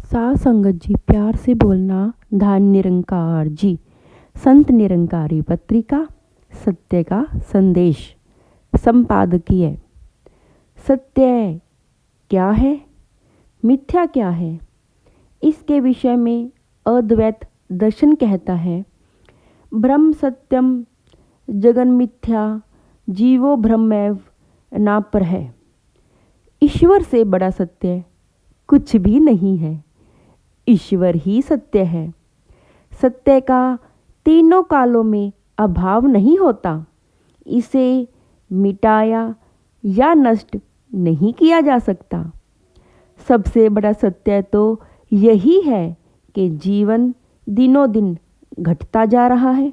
साध संगत जी, प्यार से बोलना। धान निरंकार जी, संत निरंकारी पत्रिका, सत्य का संदेश, संपादकीय। सत्य क्या है, मिथ्या क्या है, इसके विषय में अद्वैत दर्शन कहता है, ब्रह्म सत्यम जगन मिथ्या, जीवो ब्रह्मैव नापर है। ईश्वर से बड़ा सत्य कुछ भी नहीं है, ईश्वर ही सत्य है। सत्य का तीनों कालों में अभाव नहीं होता, इसे मिटाया या नष्ट नहीं किया जा सकता। सबसे बड़ा सत्य तो यही है कि जीवन दिनों दिन घटता जा रहा है।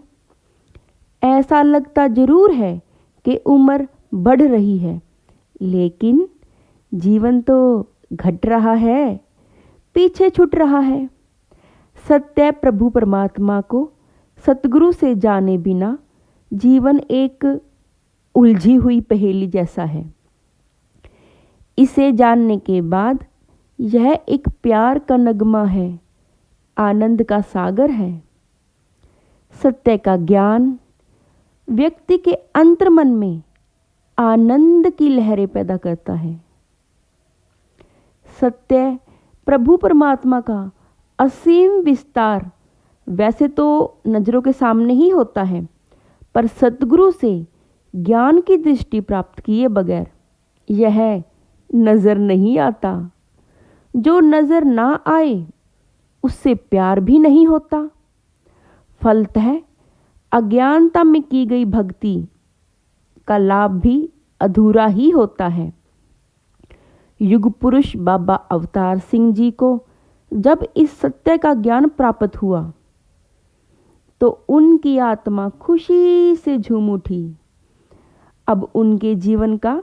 ऐसा लगता जरूर है कि उम्र बढ़ रही है, लेकिन जीवन तो घट रहा है, पीछे छूट रहा है। सत्य प्रभु परमात्मा को सतगुरु से जाने बिना जीवन एक उलझी हुई पहेली जैसा है। इसे जानने के बाद यह एक प्यार का नगमा है, आनंद का सागर है। सत्य का ज्ञान व्यक्ति के अंतर्मन में आनंद की लहरें पैदा करता है। सत्य प्रभु परमात्मा का असीम विस्तार वैसे तो नजरों के सामने ही होता है, पर सतगुरु से ज्ञान की दृष्टि प्राप्त किए बगैर यह नजर नहीं आता। जो नजर ना आए उससे प्यार भी नहीं होता। फलतः अज्ञानता में की गई भक्ति का लाभ भी अधूरा ही होता है। युग पुरुष बाबा अवतार सिंह जी को जब इस सत्य का ज्ञान प्राप्त हुआ तो उनकी आत्मा खुशी से झूम उठी। अब उनके जीवन का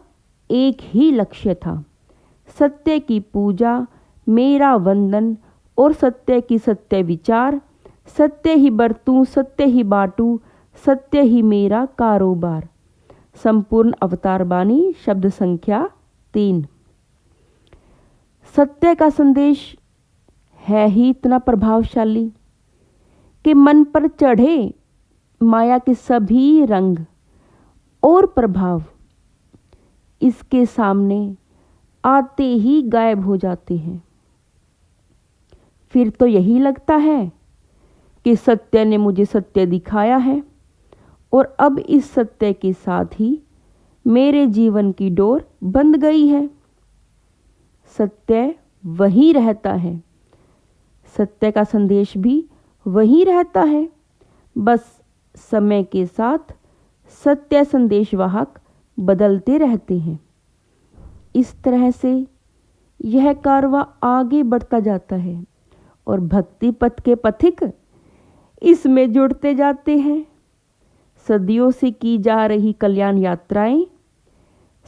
एक ही लक्ष्य था, सत्य की पूजा, मेरा वंदन और सत्य की सत्य विचार। सत्य ही बरतूं, सत्य ही बांटूं, सत्य ही मेरा कारोबार। संपूर्ण अवतार बानी, शब्द संख्या 3। सत्य का संदेश है ही इतना प्रभावशाली कि मन पर चढ़े माया के सभी रंग और प्रभाव इसके सामने आते ही गायब हो जाते हैं। फिर तो यही लगता है कि सत्य ने मुझे सत्य दिखाया है और अब इस सत्य के साथ ही मेरे जीवन की डोर बंध गई है। सत्य वही रहता है, सत्य का संदेश भी वही रहता है, बस समय के साथ सत्य संदेशवाहक बदलते रहते हैं। इस तरह से यह कारवां आगे बढ़ता जाता है और भक्ति पथ के पथिक इसमें जुड़ते जाते हैं। सदियों से की जा रही कल्याण यात्राएं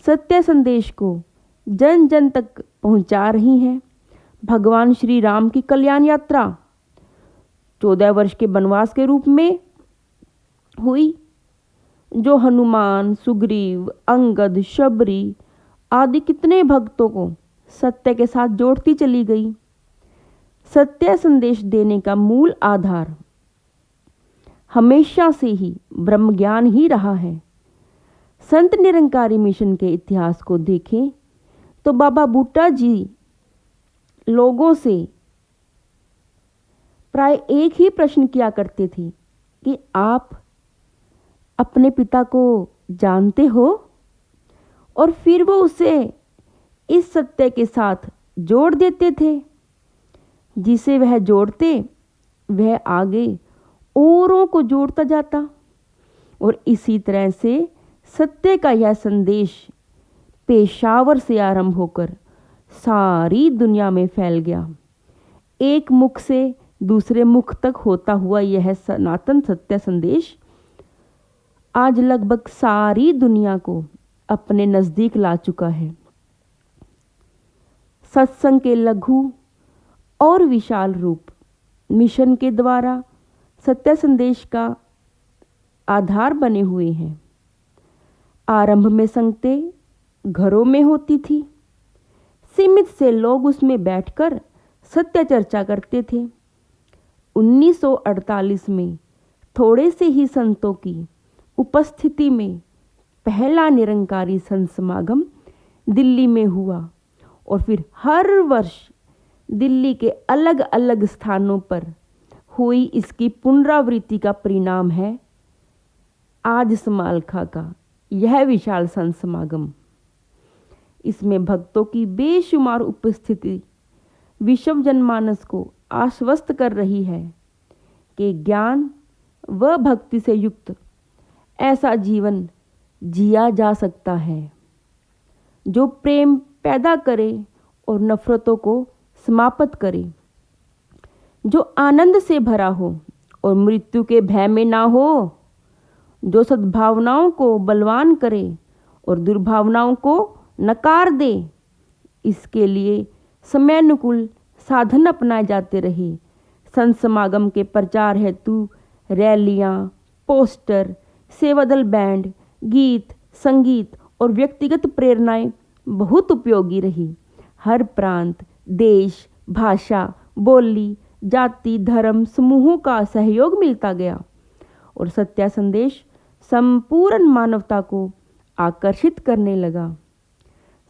सत्य संदेश को जन जन तक पहुंचा रही हैं। भगवान श्री राम की कल्याण यात्रा 14 वर्ष के वनवास के रूप में हुई, जो हनुमान, सुग्रीव, अंगद, शबरी आदि कितने भक्तों को सत्य के साथ जोड़ती चली गई। सत्य संदेश देने का मूल आधार हमेशा से ही ब्रह्म ज्ञान ही रहा है। संत निरंकारी मिशन के इतिहास को देखें तो बाबा बूटा जी लोगों से प्राय एक ही प्रश्न किया करते थे कि आप अपने पिता को जानते हो, और फिर वो उसे इस सत्य के साथ जोड़ देते थे। जिसे वह जोड़ते वह आगे औरों को जोड़ता जाता, और इसी तरह से सत्य का यह संदेश पेशावर से आरंभ होकर सारी दुनिया में फैल गया। एक मुख से दूसरे मुख तक होता हुआ यह सनातन सत्य संदेश आज लगभग सारी दुनिया को अपने नजदीक ला चुका है। सत्संग के लघु और विशाल रूप मिशन के द्वारा सत्य संदेश का आधार बने हुए हैं। आरंभ में संगतें घरों में होती थी, सीमित से लोग उसमें बैठकर सत्य चर्चा करते थे। 1948 में थोड़े से ही संतों की उपस्थिति में पहला निरंकारी संत समागम दिल्ली में हुआ और फिर हर वर्ष दिल्ली के अलग अलग स्थानों पर हुई इसकी पुनरावृत्ति का परिणाम है आज समालखा का यह विशाल संत समागम। इसमें भक्तों की बेशुमार उपस्थिति विश्व जनमानस को आश्वस्त कर रही है कि ज्ञान व भक्ति से युक्त ऐसा जीवन जिया जा सकता है जो प्रेम पैदा करे और नफरतों को समाप्त करे, जो आनंद से भरा हो और मृत्यु के भय में ना हो, जो सद्भावनाओं को बलवान करे और दुर्भावनाओं को नकार दे। इसके लिए समयानुकूल साधन अपनाए जाते रहे। संत समागम के प्रचार हेतु रैलियां, पोस्टर, सेवादल बैंड, गीत, संगीत और व्यक्तिगत प्रेरणाएं बहुत उपयोगी रही। हर प्रांत, देश, भाषा, बोली, जाति, धर्म समूहों का सहयोग मिलता गया और सत्य संदेश संपूर्ण मानवता को आकर्षित करने लगा।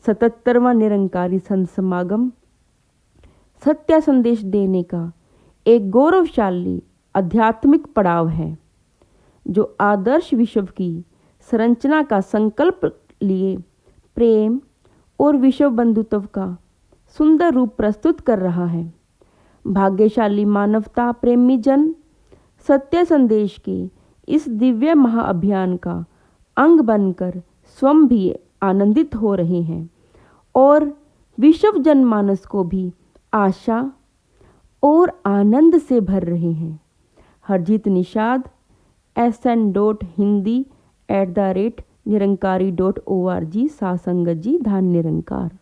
77वां निरंकारी संत समागम सत्य संदेश देने का एक गौरवशाली आध्यात्मिक पड़ाव है जो आदर्श विश्व की संरचना का संकल्प लिए प्रेम और विश्व बंधुत्व का सुंदर रूप प्रस्तुत कर रहा है। भाग्यशाली मानवता प्रेमी जन सत्य संदेश के इस दिव्य महाअभियान का अंग बनकर स्वयं भी आनंदित हो रहे हैं और विश्व जनमानस को भी आशा और आनंद से भर रहे हैं। हरजीत निषाद sn.hindi@niranकारी.org। सासंगत जी, धान निरंकार।